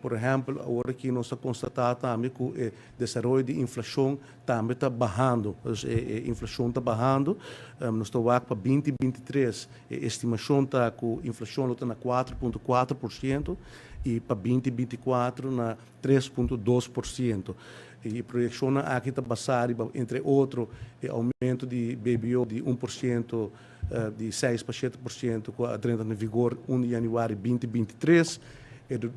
por exemplo, agora que nós constatamos também que o desenvolvimento de inflação também está barrando. A inflação está barrando. Nós estamos para 2023. A estimação está com a inflação está na 4,4% e para 2024 na 3,2%. E a projeção aqui está basada, entre outros, aumento de BBO de 1%, de 6 para 7%, com a entrada em vigor 1 de janeiro de 2023,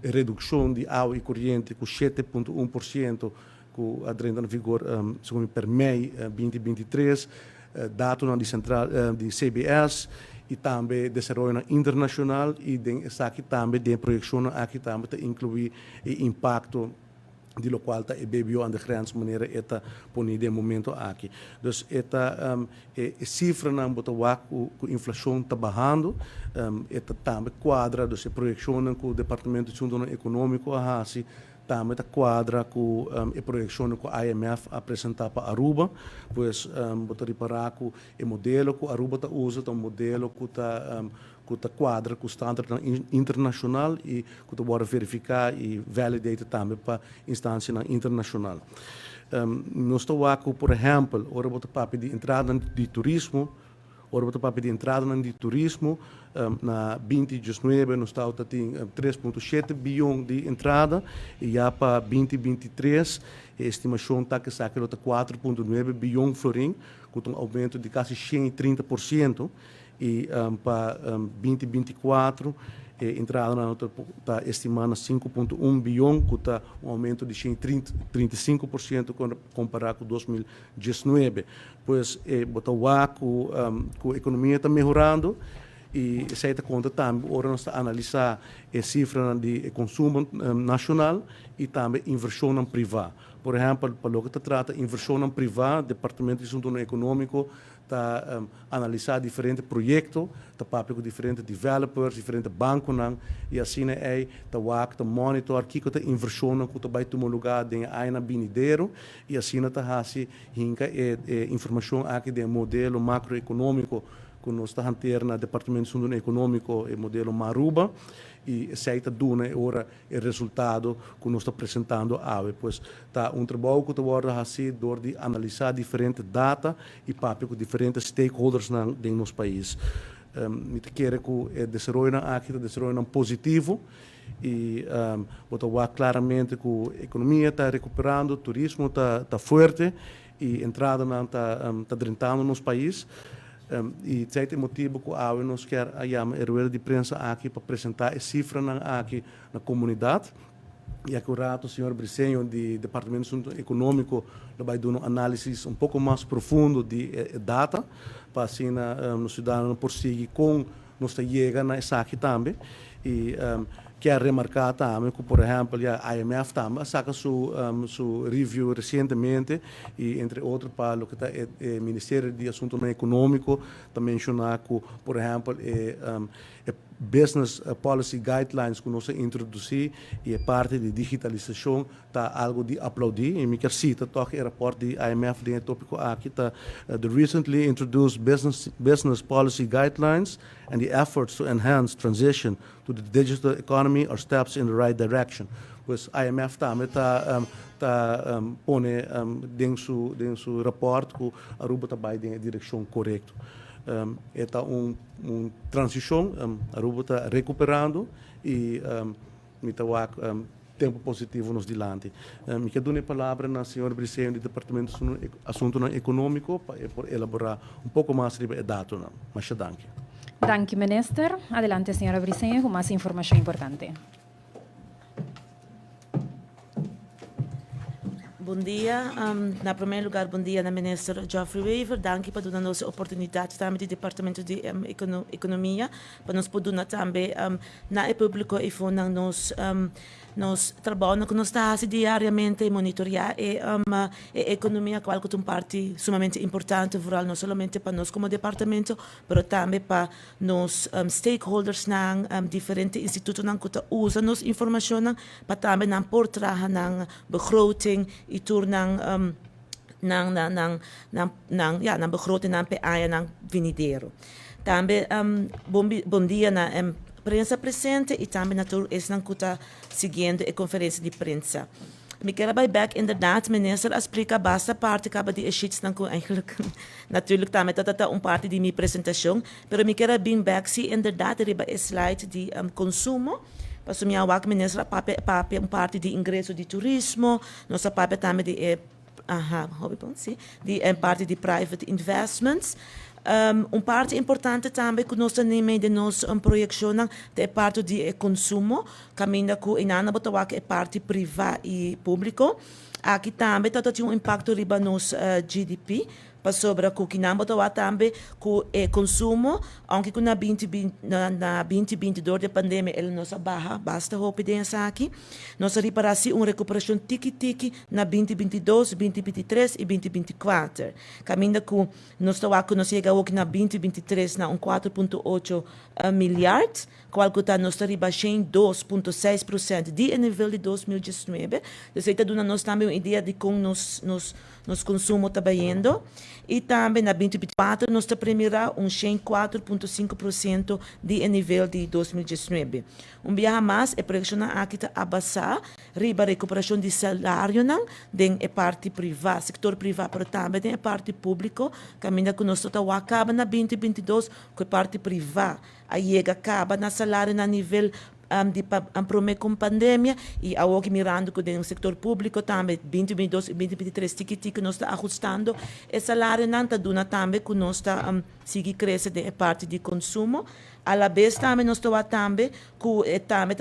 redução de água e corrente com 7,1%, com a entrada em vigor segundo per MEI 2023, dados de CBS, e também desenvolvimento internacional, e aqui também de projeção aqui também inclui o impacto de lo qual está BBO de grande maneira está ponido de momento aqui. Então, esta cifra na botawa com a inflação está barrando, esta também quadra, então, a projeção com o Departamento de Assuntos Econômicos também está quadra com a projeção que a IMF apresentar para Aruba, pois botar reparar com o modelo que a Aruba usa, um modelo que está quadra com o standard internacional e que está bora verificar e validar também para instância internacional. Nós estamos aqui, por exemplo, ora botar papo de entrada de turismo. Ora, o papel de entrada de turismo, na 2019, nós estamos com 3,7 bilhões de entrada, e já para 2023, a estimação está que está 4,9 bilhões de florins, com um aumento de quase 130%, e para 2024, a entrada está estimando 5,1 bilhões, que está um aumento de 135% comparado com 2019. Pois, a economia está melhorando e essa conta também, agora nós estamos a analisar a cifra de consumo nacional e também inversão privada. Por exemplo, para o que se trata de inversão privada, o Departamento de Assuntos Econômicos está analisar diferentes projetos, está com diferentes developers, diferentes bancos, e assim está monitor que a inversão que vai tomar lugar em aina binideiro, e assim está informação aqui do modelo macroeconômico que nós estamos tendo no Departamento de Assuntos Econômicos, o modelo Maruba, e aceita duna ora o resultado que nós estamos apresentando hoje. Pois está trabalho que está assim de analisar diferentes dados e papel com diferentes stakeholders no nosso país. Eu quero que o desenvolvimento aqui é positivo e botar claramente que a economia está recuperando, o turismo está forte e a entrada está drentando no nosso país. E esse é o motivo que nós queremos a rueda de prensa aqui para apresentar a cifra aqui na comunidade. E aqui o senhor Briceño, do Departamento de Assuntos Econômicos, vai dar uma análise um pouco mais profundo de data, para assim os cidadãos prosseguir com nossa chegada nessa aqui também. E quero remarcar também que, por exemplo, a IMF também saca sua review recentemente, e entre outros, para o que está o Ministério de Assuntos Econômicos, também mencionar que, por exemplo, Business Policy Guidelines que nós introduzimos e a parte de digitalização está algo de aplaudir. E me quero citar o reporte de IMF de tópico aqui está the recently introduced business policy guidelines and the efforts to enhance transition to the digital economy are steps in the right direction. Pois a IMF também está pone dentro do reporte que a Aruba está vai na direção correta. Esta transição, a Aruba está recuperando e está tempo positivo nos dilante. Me quero dar a palavra na senhora Briceño do Departamento de Assuntos Econômicos para elaborar pouco mais sobre o dado. Mas danke. Danke, Minister. Adelante, senhora Briceño, com mais informação importante. Bom dia. Na primeiro lugar, bom dia, Minister Geoffrey Weaver. Danke por dar-nos a oportunidade também do Departamento de Economia, para nos poder também na público e fundar nos trabalho que nós estamos diariamente monitorar a economia, qual é uma parte sumamente importante, não somente para nós como departamento, mas também para nos stakeholders, diferentes institutos que usam nossa informação, para também por trabalhar na begroting e tornar begroting na PA na venideiro. Também bom dia na prensa presente e também naturalmente não está seguindo a conferência de prensa. Me quero bij back inderdaad, minister, explica basta parte acaba de achar que eigenlijk natuurlijk também tá parte de minha apresentação, pero me quero bem back se inderdaad riba slide de consumo. Passo minha wak minister pape parte de ingresso de turismo, nossa pape também de parte de private investments. Parte importante também que nós temos de nossa projeção é parte de consumo, caminha com inana botawa que é parte privada e público. Aqui também tem impacto riba nos GDP. Para sobre o que não botawa também com consumo, aunque com na 2022 de pandemia ele nossa barra basta roupa dessa aqui, nossa reparação recuperação tiki na 2022, 2023 e 2024. Caminha com nós chega aqui na 2023 na 4,8 milhões, qual que está nós rebaixando 2,6% de nível de 2019. Então, está dando nós também uma ideia de como nos consumo está indo. E também na 2024 nós está primeiro 4,5% de nível de 2019. Dia mais é projeção aqui está abaixar, riba recuperação de salário não, den é parte privada, setor privado, pero também den é parte público, caminha que nós está acaba na 2022 com a parte privada, aí acaba na salário na nível de problema com pandemia e ao que mirando com o setor público também 2022 e 2023 que nós está ajustando e salário não está dando também que nós está seguir crescendo de parte de consumo a la vez também nós está também que também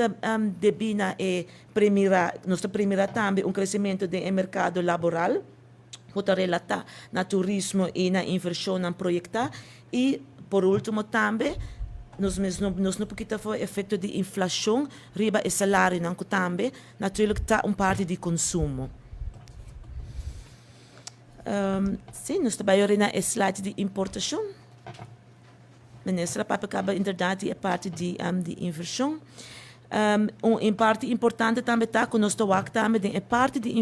debina e primeira nós está primeira também crescimento do mercado laboral que está relacionado na turismo e na inversão na projetar e por último também nós não porque foi efeito de inflação, riba e salário não também, natuurlijk está parte de consumo. Sim, nós trabalhamos na slide de importação. Ministra Papa acaba inderdaad a parte de inversão. Em parte importante também está que nós estamos também a parte de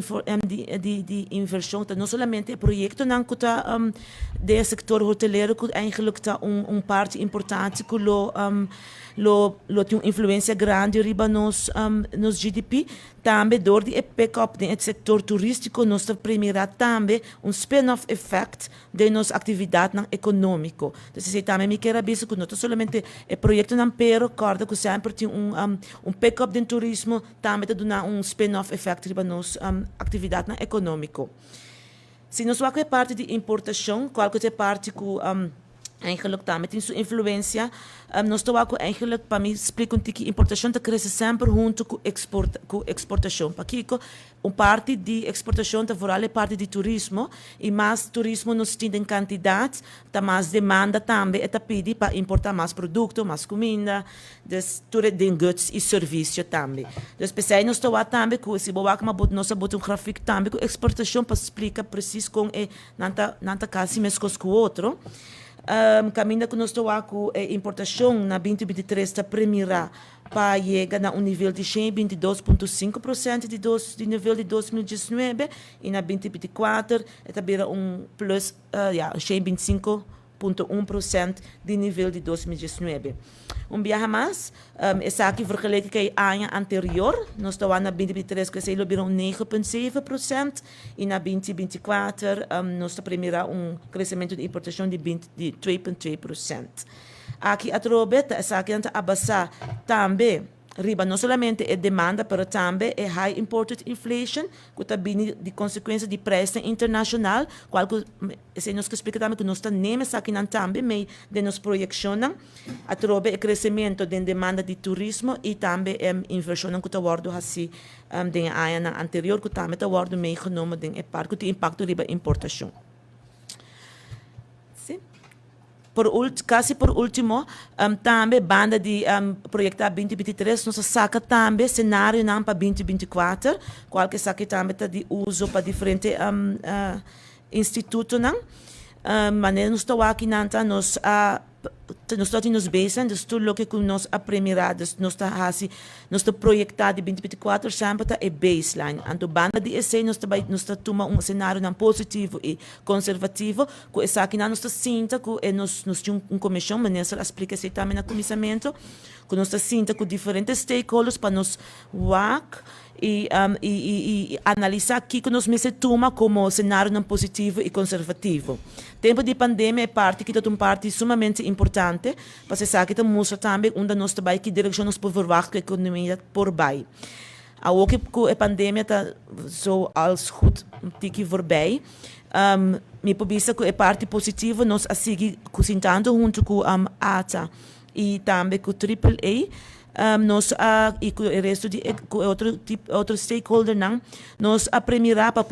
inversão, não somente o projeto não que está do setor hoteleiro que eigenlijk está parte importante que lo tem influência grande riba nos GDP, também door de pick-up do setor turístico nós primeira também spin-off effect de nossa atividade econômica. Então, se também me quer avisar que não somente o projeto não pero corda que sempre tem pick-up do turismo, também dá spin-off effect riba nossa atividade econômica. Se nós vamos parte de importação, qual que é parte que eigenlijk também tem sua influência. Nós estamos eigenlijk para mim explicar que importação está crescendo sempre junto com exportação. Para que parte de exportação está fora a parte de turismo e mais turismo nos tem em quantidade, está mais demanda também, está pedindo para importar mais produto, mais comida, tudo de goods e serviço também. Então, especialmente nós estamos também com se nós botamos gráfico também com exportação para explicar preciso com não está quase mesmo com o outro. Caminha que nós estamos com a importação na 2023 está primeira para chegar a nível de 22,5% de nível de 2019 e na 2024 está beira plus 25,1% de nível de 2019. Dia mais, essa aqui vergeleken com o ano anterior, nós estamos na 2023 que se beira 9,7% e na 2024 nós está primeira crescimento de importação de 3,3%. Aqui a trobeta, essa aqui está abaixar também riba não somente a demanda, mas também a high imported inflation, que também de consequência de preço internacional, qual que se nós explica também que nós temos aqui também, mas de nos projecionam a trobe o crescimento da demanda de turismo e também a inversão que está word assim de ano anterior, que também está word meegenomen de parte que impacto riba importação. Quase por último, também banda de projetar 2023, nós saca também cenário para 2024, qual que saca também está de uso para diferentes institutos, maneira nós estamos aqui nós nós estamos nos baseline, dus tudo que nós aprendemos, nós estamos projetado de 2024 sempre é baseline. Então, banda de essay, nós estamos tomando cenário não positivo e conservativo, que essa aqui nós estamos sinta que nós temos comissão, mas nós explica isso também no comissamento, que nós estamos sinta com diferentes stakeholders para nos work e analisar aqui que nós se toma como cenário não positivo e conservativo. Tempo de pandemia é parte que é uma parte sumamente importante, para se saber que mostra também onde nós trabalhamos, que direção nós podemos verwachten a economia por bem. Ao que a pandemia está zo als goed tiki voorbij, me pobisa que é parte positiva nós a seguir cozinhando junto com ATA e também com AAA. Nós e com o resto de outro stakeholder nós aprendemos para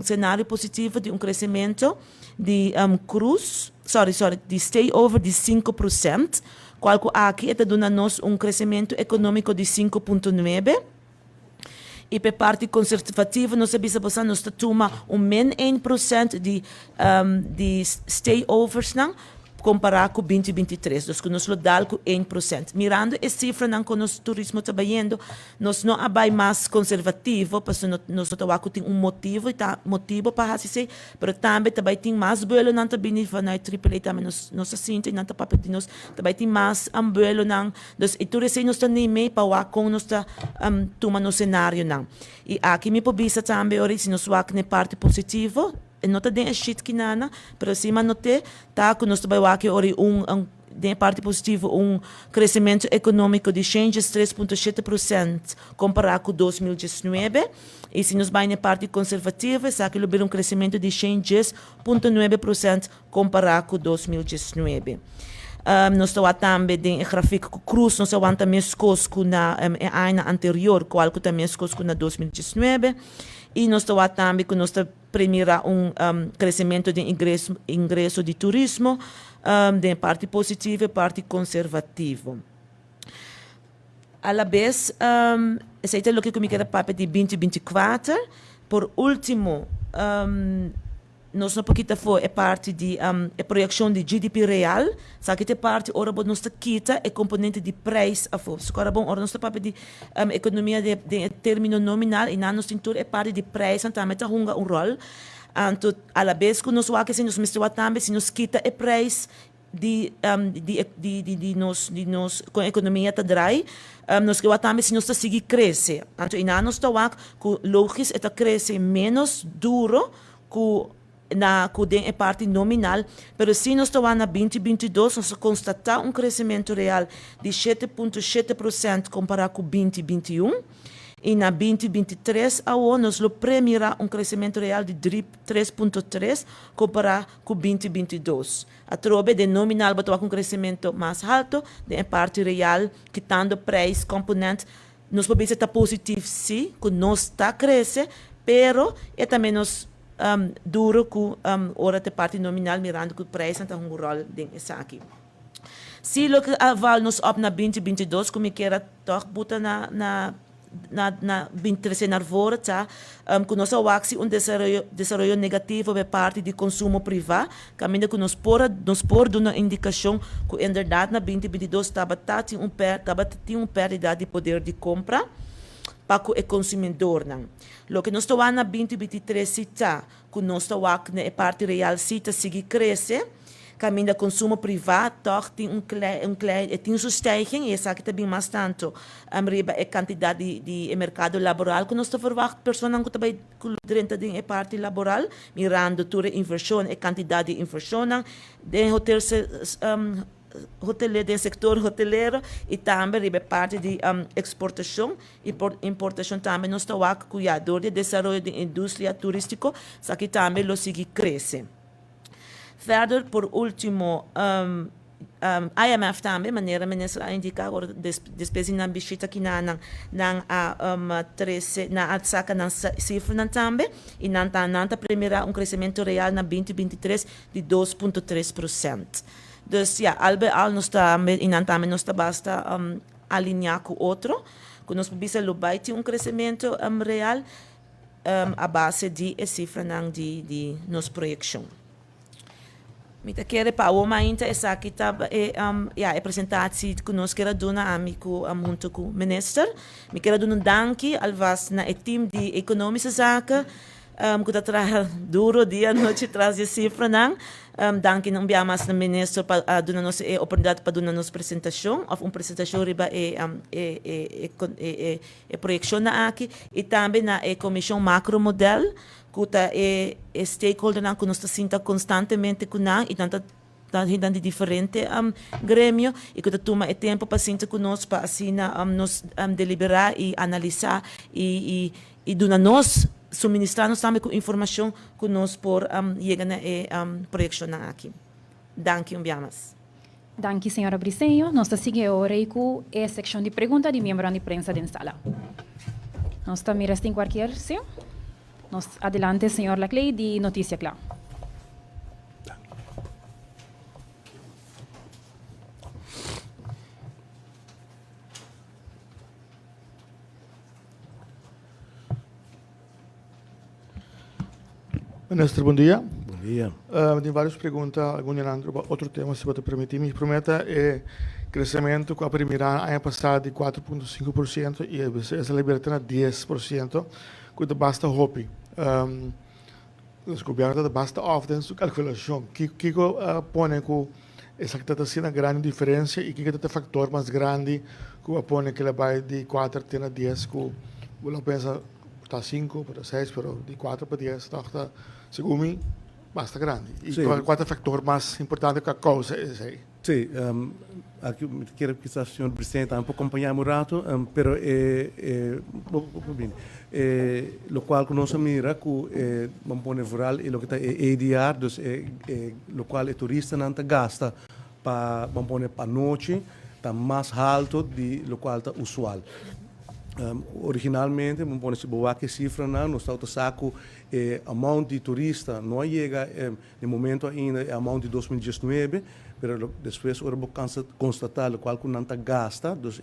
cenário positivo de crescimento de de stay over de 5%, qual aqui está dando nós crescimento econômico de 5,9%. E para parte conservativa, nós sabemos que nós toma menos 1% de stay overs comparado com 2023, dus que nós dá com 1%. Mirando essa cifra que nós turismo trabalhando, nós não é mais conservativo, porque nós tem motivo para fazer, mas também tem mais buelo não também van uit AAA também nós sinto não papel de nós também tem mais buelo não, dus e tudo isso nós nem meio para com nós toma no cenário não. E aqui me pobisa também ora se nós na parte positiva. Não está dentro sheet que nada, mas sim note tá que nós trabalhamos aqui ora de parte positiva crescimento econômico de 3,7% comparado com 2019 e se nós vamos na parte conservativa sabe que houve crescimento de 10,9% comparado com 2019. Nós estamos também em gráfico cruz, nós estamos também na ano anterior, qual que também na 2019 e nós estamos também com nossa primeira crescimento de ingresso de turismo, de parte positiva e parte conservativa. A la vez, esse é o que eu quero falar de 2024. Por último, nós não podemos fazer parte de a projeção de GDP real, sabe que parte ora nós quita é componente de preço a força. Agora bom, ora nós parte de economia de termino nominal e nós é parte de preço, então também tem rol. Então, a la vez que nós vamos nós mistura também se nós quita é preço de nós com a economia tá drai, nós que também se nós seguir crescer. Então, e nós está que lógico é crescer menos duro que a parte nominal, mas se nós estamos na 2022, nós constatamos crescimento real de 7,7% comparado com 2021, e na 2023, nós premiamos crescimento real de 3,3% comparado com 2022. A trobe de nominal vai ter crescimento mais alto, da parte real, quitando preço, componente, nós podemos estar positivo, sim, que nós está crescendo, mas é também nós duro com hora de parte nominal mirando que o preço tem rol dentro aqui. Se o que aval nos op na 2022 como queira toch botar na 23 na fora tá com nossa waxi desenvolvimento negativo por parte de consumo privado caminho que nos por uma indicação que em verdade na 2022 estava tinha perda de poder de compra para o consumidor. O que nós estamos na 2023 está, que nós estamos na parte real cita seguir crescer, caminho do consumo privado, tem tem sustento e essa aqui também mais tanto a quantidade de mercado laboral que nós estamos verwacht pessoas que também dentro da parte laboral, mirando toda a inversão e quantidade de inversão, de hotel do setor hoteleiro e também parte de exportação e importação também nós estamos cuidador de desenvolvimento da indústria turística, só que também lo sigue cresce. Verder, por último, IMF também, maneira ministra indica agora despesa na visita aqui na saca na cifra também e na primeira crescimento real na 2023 de 2,3%. Dus ja, al nós também basta alinhar com outro, que nós podemos ter crescimento real a base de cifra de nossa projeção. Mita kere pa o mainta esa kita presentatie conosco era dona amico junto com o minister. Mi quero doen danki alvast na het team die economische zaken. Que está trabalhando duro dia noite traz a cifra não. Danke não biamas na minister para dar nossa oportunidade para dar nossa apresentação, ou apresentação riba projeção na aqui e também na comissão macro model que stakeholder não que nós está constantemente com não e tanto de diferente grêmio e que toma tempo para sentar conosco para assim nos deliberar e analisar e dar nós suministrar-nos também com informação que nós por chegar na projeção aqui. Danke, biamas. Danke, senhora Briceño. Nós seguimos agora com a secção de perguntas de membros de prensa da sala. Nós estamos em qualquer sim. Nós adelante, senhor Laclay, de Notícia Clara. Ministro, bom dia. Bom dia. Tenho várias perguntas, outro tema, se você permitir. Me prometa é crescimento com a primeira ano passado de 4,5% e essa liberta na 10%, que basta hope. Os governos basta often sua calculação. Que põe com essa que está sendo a grande diferença e que é o fator mais grande que põe que ela vai de 4 até 10, que você pensa para 5, para 6, mas de 4 para 10, está segundo mim, basta grande. E qual é o fator mais importante que a causa é esse aí? Sim, aqui quero que o senhor presidente um pouco acompanhar o rato, pero lo qual que nós mira que vamos pôr rural e lo que está ADR, dus lo qual é turista não gasta para vamos pôr para noite, está mais alto de lo qual está usual. Originalmente, vamos pôr se boa que cifra não, nós estamos saco amount de turista não chega no momento ainda amount de 2019, pero depois vamos constatar o qual que não gasta, dus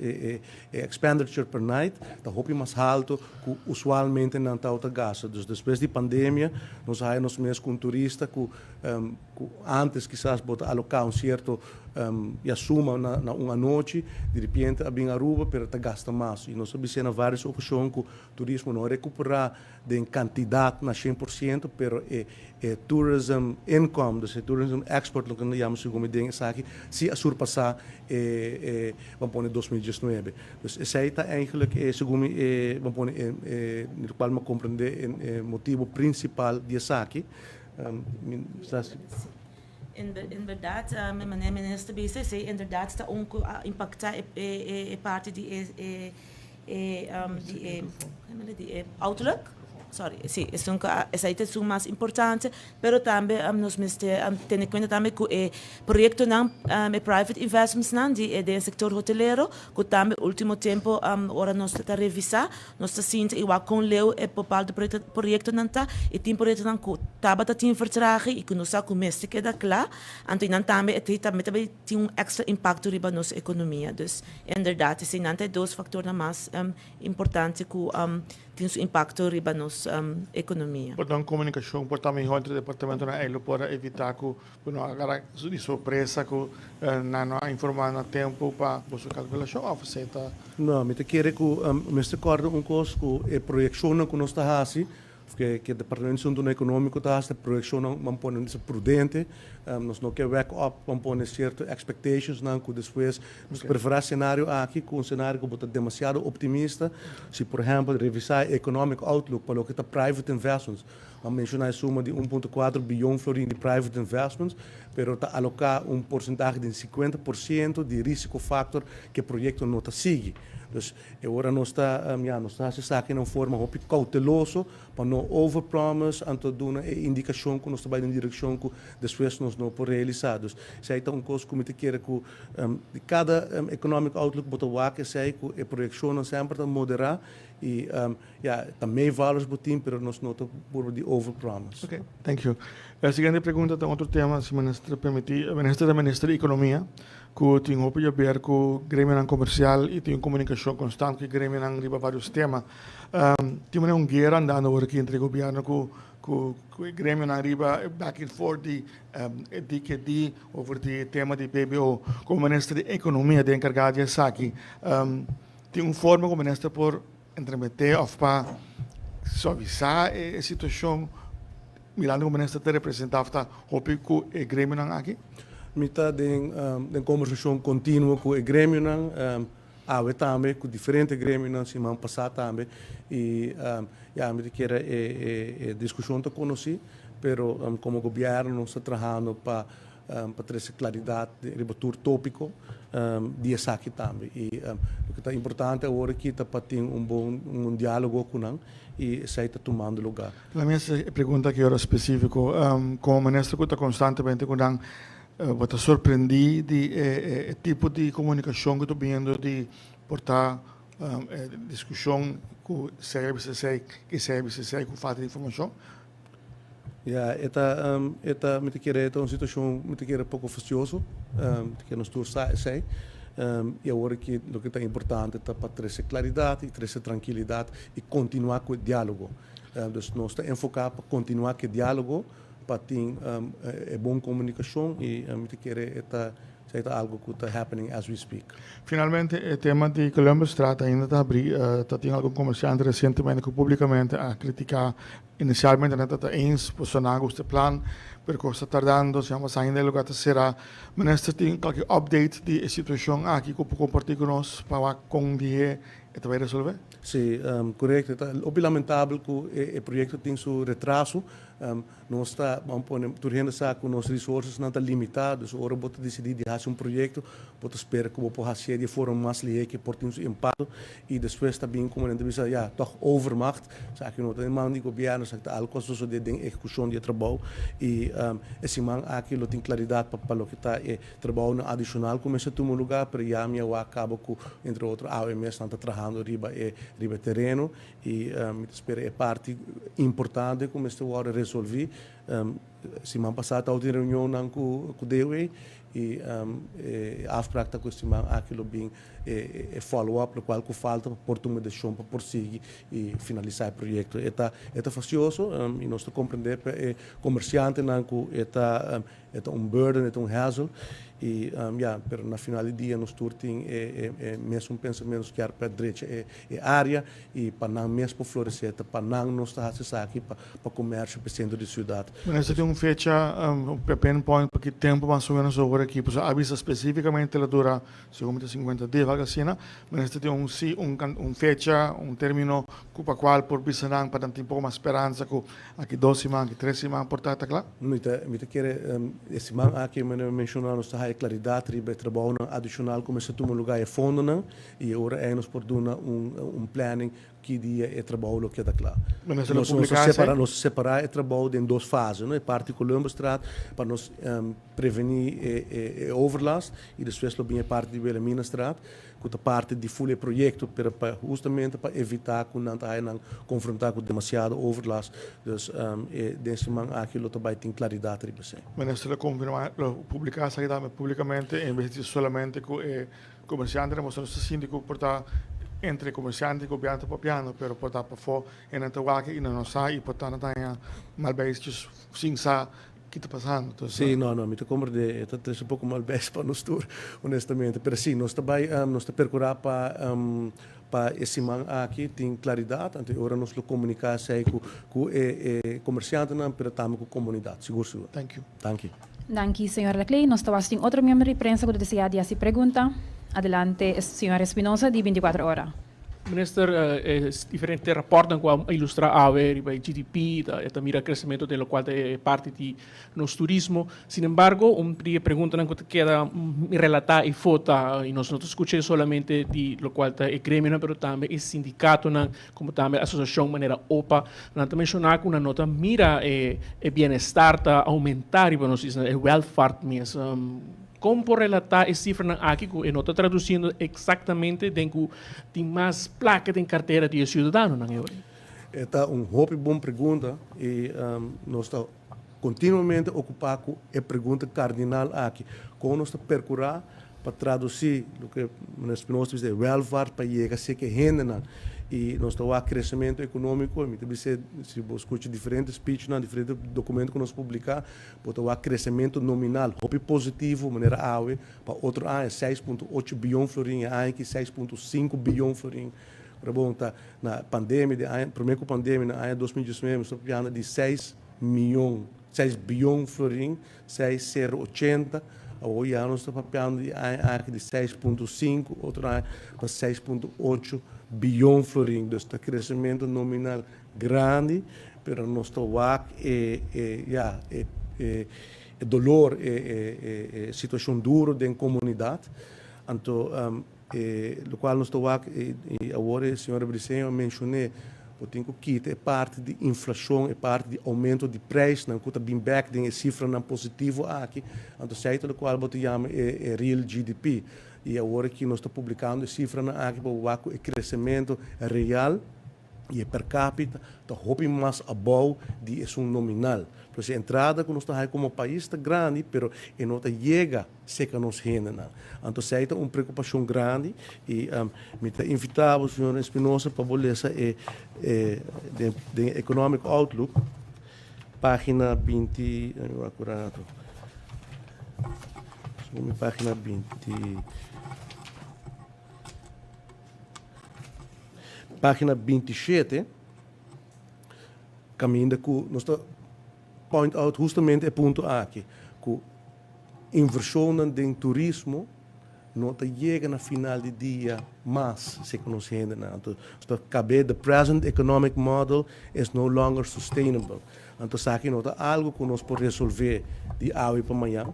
expenditure per night está hopi mais alto que usualmente não está gasta. Dus depois de pandemia, nós saímos mesmo com turista que antes quizás botar alocar certo e assuma na uma noite, de repente abrir a rua, pero está gasta mais. E nós observamos várias ocasiões que o turismo não recupera de quantidade na 100%, pero tourism income, dus tourism export, lo que nós chamamos como ding aqui, se a surpassar vamos pôr 2019. Dus esse aí está eigenlijk segundo vamos pôr no qual me compreender o motivo principal disso aqui. Inderdaad, meneer minister BCC, inderdaad está impactar parte de outlook. Sorry, sim, essa aí é o mais importante, mas também nós temos em conta também que o projeto não private investments não do setor hoteleiro, que também no último tempo ora nós está revisar, nós está sentindo igual com leu bepaalde projeto não tá e tem projeto não que taba tá tem vertragem e que nós está com mestre que dá claro, então não também também tem extra impacto riba nossa economia, dus inderdaad, esse não é dois fatores mais importantes que tem um impacto riba nossa economia. Portanto, comunicação, portanto, entre o departamento na ELO para evitar que agora de surpresa que não informar no tempo para a calculação ou você está. Não, me te quero que me recordo coisa que a projeção que nós está fazendo, que o departamento econômico está fazendo, a projeção vamos pôr prudente, nós não queremos back up, vamos pôr certas expectations, não que depois nós preferir cenário aqui com cenário que está demasiado optimista, se por exemplo revisar economic outlook para o que está private investments, vamos mencionar a suma de 1,4 bilhão florim de private investments, pero está alocar porcentagem de 50% de risco factor que o projeto não está seguindo. Dus agora nós está se aqui de forma cauteloso para não overpromise, então dar uma indicação que nós trabalhamos na direção que depois nós não podemos realizar. Dus sei então coisa que me quer que de cada economic outlook botar que sei que a projeção sempre está moderar e também valores botim, pero nós não estamos por de overpromise. Okay, thank you. A seguinte pergunta tem outro tema, se o ministro permitir, o ministro da Economia, que tem um pouco a ver com o grêmio comercial e tem uma comunicação constante com o grêmio riba vários temas. Tem uma guerra andando aqui entre o governo com com o grêmio na riba back and forth de over o tema de PBO como ministro de economia de encarregado de aqui tem forma como ministro por entremeter ou para suavizar a situação mirando como ministro te representava o grêmio na aqui Mita de conversação contínua com o grêmio também com diferentes grêmios semana passada também e me que era discussão que conheci, pero como governo nós está trabalhando para trazer claridade de rebatur tópico de aqui também e o que é importante agora é que está para ter um diálogo com nós e sai está tomando lugar. A minha pergunta que era específica, como ministro que está constantemente com nós Você surpreendi de tipo de comunicação que estou vendo de portar discussão com CBCC com falta de informação? Esta me quer uma situação me quer pouco fastidioso, que nós todos sei. E agora que o que é importante é para trazer claridade, trazer tranquilidade e continuar com o diálogo. Então nós estamos enfocados para continuar com o diálogo para ter boa comunicação e me querer algo que está happening as we speak. Finalmente, o tema de Columbus Straat ainda está abrindo, tem algum comerciante recentemente que publicamente a criticar inicialmente não está ens posicionado este plan, porque está tardando, estamos ainda em lugar será, mas tem qualquer update de situação aqui que pode compartilhar conosco para com die e vai resolver? Sim, correto. É lamentável que o projeto tem seu retraso. Nós estamos tornando com nossos recursos não limitados. Agora vamos decidir de fazer projeto, vamos esperar que vamos fazer de forma mais livre que por ter um impacto e depois também como a entrevista toch overmacht. Sabe que não tem mão de governo, sabe algo sobre de execução de trabalho e esse man aqui tem claridade para o que está trabalho adicional começa a tomar lugar para já me acaba com entre outros a OMS está trabalhando riba terreno e espero é parte importante como este agora resolver semana passada houve reunião com o DOE e afspraak com este man aquilo bem follow-up, o qual que falta para tomar decisão para prosseguir e finalizar o projeto. É fastidioso e nós compreender que comerciante não é burden, é hassle e pero na final do dia nós tem mesmo pensamento que para direita área e para não mesmo florescer, para não nós estar aqui para comércio para centro de cidade. Mas você tem fecha pen point porque tempo mais ou menos agora aqui, pois avisa especificamente ela dura segundo 50 dias vacina, mas você tem fecha, término para qual por bisanang para ter um pouco mais esperança que aqui 2 semanas, aqui 3 semanas portata lá. Me quer esse man aqui mencionar nós está claridade riba trabalho adicional começa a tomar lugar fundo não e agora nós por dar planning que dia é trabalho que é da claro. Nós separar o trabalho em 2 fases, não é parte Columbus Straat para nós prevenir overlast e depois bem a parte de Wilhelmina Straat que é parte de full projeto para justamente para evitar que não tenha confrontar com demasiado overlast. Então desse man aquilo também tem claridade riba sim. Mas se confirmar publicar publicamente em vez de somente com comerciante nós estamos síndico portar entre comercianti e piano per piano, per portare per fuori e non trovare che non sai, portare a malbestes sem sa que está passando. Sim, não, me compreendo, está um pouco mal bem para nós todos, honestamente, mas sim, nós também nós percorrer para esse man aqui tem claridade, então agora nós comunicar com o comerciante, mas também com a comunidade, seguro. Thank you. Thank you. Danke, Sr. Laclay. Nós estamos em outro membro de prensa que deseja de fazer pergunta. Adelante, Sr. Espinosa, de 24 horas. Minister, differenti rapporti che illustra il GDP e il crescimento dello quale è parte di nostro turismo. Sin embargo, una pregunta che queda relativa e foto, e non ascoltiamo solamente di lo quale è gremio, però anche il sindacato, come anche l'associazione in maniera OPA, non menzionare una nota mira e bienestar aumentare, il welfare, como por relatar essa cifra aqui, eu não estou traduzindo exatamente dentro de mais placa de carteira de cidadão, não é? Esta uma boa pergunta e nós estamos continuamente ocupados com a pergunta cardinal aqui. Como nós estamos percorrendo para traduzir o que nós precisamos de welfare para chegar a ser que rende e nós estamos a crescimento econômico, se você escuta diferentes speeches, diferentes documentos que nós publicamos, estamos a crescimento nominal, hopi positivo, maneira AUE, para outro ano é 6,8 bilhão florim, aqui 6,5 bilhão florim. Na pandemia, primeiro com a pandemia, no ano 2019, nós estamos falando de 6 bilhão florim, 6,080. Hoje nós estamos falando de 6,5, outro ano para 6,8 bilhão florim. Então, está crescimento nominal grande, mas nós estamos dolor, situação dura da comunidade. Então, lo qual nós estamos aqui, e agora a senhora Briceño mencionou, eu tenho que é parte de inflação, é parte de aumento de preço, não custa bem back, tem cifra não positivo aqui, então certo o qual você chama é real GDP, e agora que nós estamos publicando a cifra aqui para o crescimento real e per capita, está hoping mais abaixo de isso nominal. Então, a entrada que nós estamos como país está grande, mas não chega se que nos rende. Então, isso é uma preocupação grande e me invitava o senhor Espinosa para ler essa Economic Outlook, página 20, página 20. Página 27, caminho que nós point out justamente o ponto aqui, que inversão no turismo não chega na final do dia mais se que nós rende. Então, the present economic model is no longer sustainable. Então, aqui não está algo que nós podemos resolver de hoje para amanhã.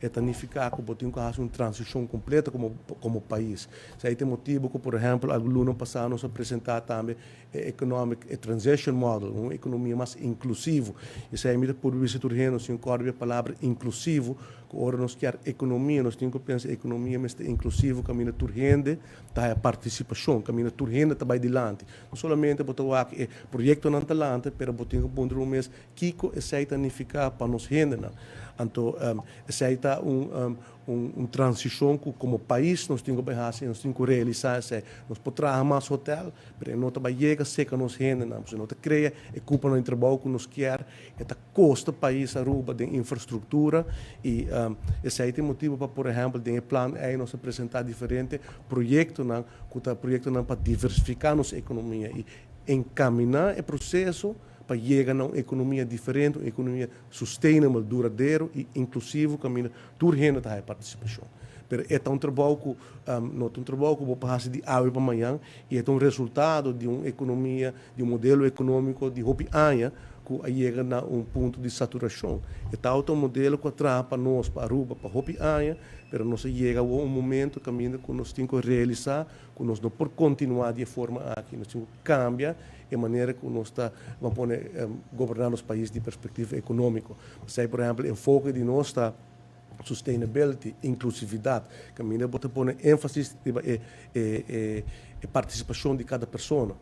É significar que temos que fazer uma transição completa como país. Isso é o motivo que, por exemplo, no ano passado nós apresentamos também o Economic Transition Model, uma economia mais inclusiva. Isso é o por isso que nós temos a palavra inclusivo, que agora nós queremos economia, nós temos que pensar em economia mais inclusiva, caminho turgente, tá a participação, caminho turgente está adiante. Não somente botar aqui projeto não talante, mas botar um ponto no mês que isso é significar para nós rende. Então, essa é uma transição que, como país, nós temos que fazer, nós temos que realizar. Nós podemos trabalhar mais hotel, mas não chega a ser que nos rende, não cria e culpa no trabalho que nos quer, custa o país a rouba de infraestrutura. E esse é o motivo para, por exemplo, no plano aí nós apresentar diferentes projetos, para diversificar nossa economia e encaminhar o processo para chegar a uma economia diferente, uma economia sustainable, duradoura e inclusiva, caminho turgente da participação. Mas é um trabalho que não é um trabalho que vou passar de hoje para amanhã, e é um resultado de uma economia, de um modelo econômico de hopi anos que chega a um ponto de saturação. É um modelo que traz para nós, para Aruba, para hopi anos, mas nós chega a um momento caminho que nós temos que realizar, que nós não podemos continuar de forma aqui, nós temos que cambiar a maneira que nós vamos governar os países de perspectiva econômica. Se, por exemplo, o enfoque de nossa sustainability, inclusividade, caminho para pôr ênfase na participação de cada pessoa.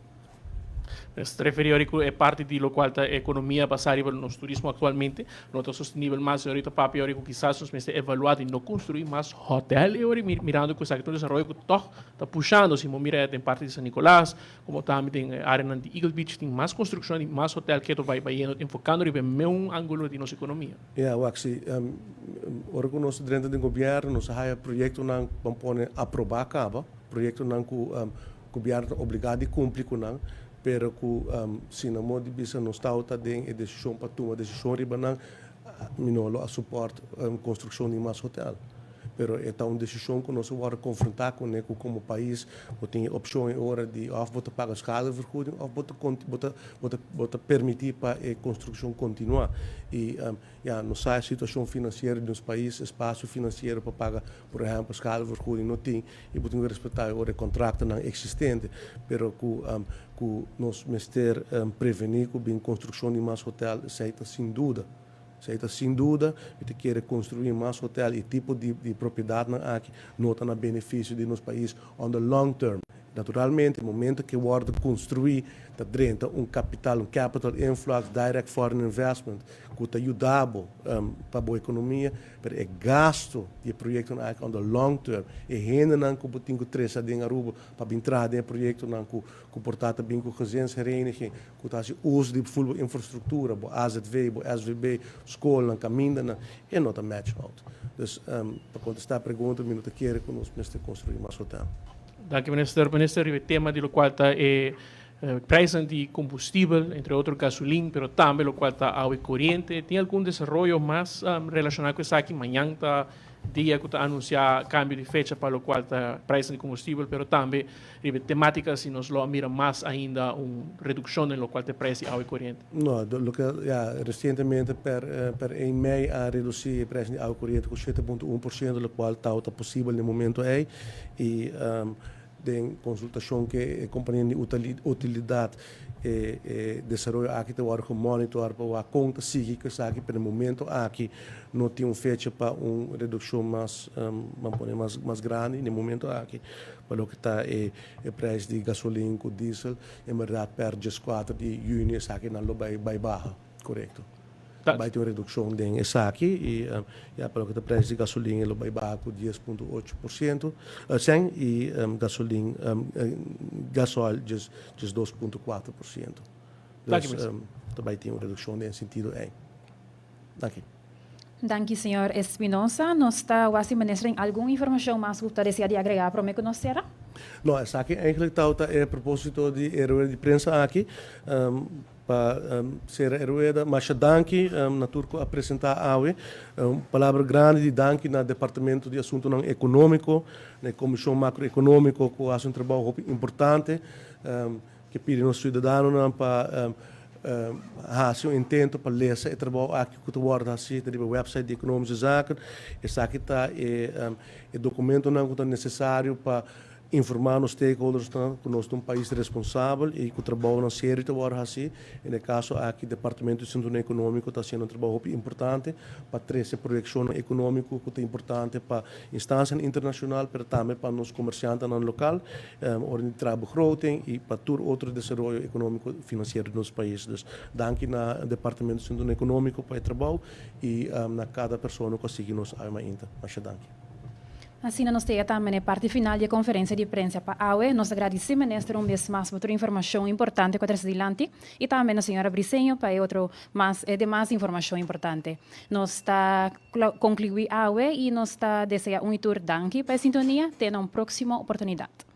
Se referiva a parte di lo qual a economia passare per il nostro turismo attualmente non è sostenibile, ma se ahorita papi ahorita quizás nos meste evaluado e não construir mais hotel e ahora mirando que o sector de desarrollo que toch está puxando, se mira em parte de San Nicolás, como também tem área de Eagle Beach, tem mais construção de mais hotel que vai enfocando em um ângulo de nossa economia. Waxi, ora que nós dentro do governo nós há projeto não vamos pôr aprovar acaba, projeto não que o governo obrigado a cumprir com não. Pero que se não mode bisa não está outra de decisão para tomar decisão riba não a suporte construção de mais hotel. Pero é uma decisão que nós vamos confrontar com ele como país, tem opção em hora de botar pagar schadevergoeding ou botar permitir para a construção continuar. E nós a situação financeira dos países, espaço financeiro para pagar, por exemplo, schadevergoeding não tem e temos que respeitar o contrato não existente, pero que nós mister prevenir que a construção de mais hotel seja sem dúvida. Sem dúvida, você quer construir mais hotel e tipo de propriedade aqui, não está no benefício de nosso país on the long term. Naturalmente, no momento que wordt construir, dat drenta capital influx, direct foreign investment, que está ajudado para a boa economia, mas é gasto de projeto on the long term. E ainda não que o tingo três a dinheiro Aruba para entrar em projeto não que portata bem com gezinshereniging, que está se uso de full infraestrutura, bo AZV, bo SVB, escola, caminho, e não está match out. Dus para contestar a pergunta, minuto querer que nós precisamos construir mais hotel. Danke, minister. Minister, o tema do qual está preço de combustível, entre outros gasolina, mas também o qual está água corrente. Tem algum desenvolvimento mais relacionado com isso aqui? Amanhã está dia que está anunciar cambio de fecha para o qual está preço de combustível, mas também temática se nos lo mira mais ainda uma redução no qual está preço de água corrente. Não, recentemente per em maio a reduzir o preço de água corrente com 7,1%, o qual está possível no momento aí e de consultação que a companhia de utilidade desenvolve aqui tem o monitor para a conta psíquica aqui pelo momento aqui não tem uma fecha para uma redução mais grande no momento aqui para o que está o preço de gasolina com diesel em verdade per 4 de junho aqui não vai baixo, correto. Vai ter uma redução de aqui e para o que está o preço de gasolina ele vai baixo com 10,8% e gasolina gasóleo de 2,4%. Então vai ter uma redução nesse sentido aí. Daqui. Danke, senhor Espinosa. Nós está quase ministro alguma informação mais que gostaria de agregar para me conhecer? Não, essa aqui eigenlijk está a propósito de rueda de prensa aqui para ser a rueda, mas danke na turco apresentar awe palavra grande de danke na departamento de assunto não econômico, na comissão macroeconômico que faz um trabalho importante que pede aos cidadãos para fazer um intento para ler esse trabalho aqui que tu guarda assim na website de economische zaken. Esse aqui está o documento não que é necessário para informar os stakeholders que nós somos um país responsável e que o trabalho não sério está agora assim. No caso aqui o Departamento de Assunto Econômico está sendo um trabalho importante para trazer projeção econômica que é importante para a instância internacional, mas também para os comerciantes no local, orientar a begroting e para todo outro desenvolvimento econômico e financeiro dos países. Danke na Departamento de Assunto Econômico para o trabalho e na cada pessoa que segue nos ainda. Mas danke. Assim, nós temos também a parte final da conferência de imprensa para a AUE. Nós agradecemos, ministro, uma vez mais por informação importante que traz adiante e também a senhora Briceño para mais informação importante. Nós está concluir a AUE e nós está desejando um tour danke para a sintonia. Até uma próxima oportunidade.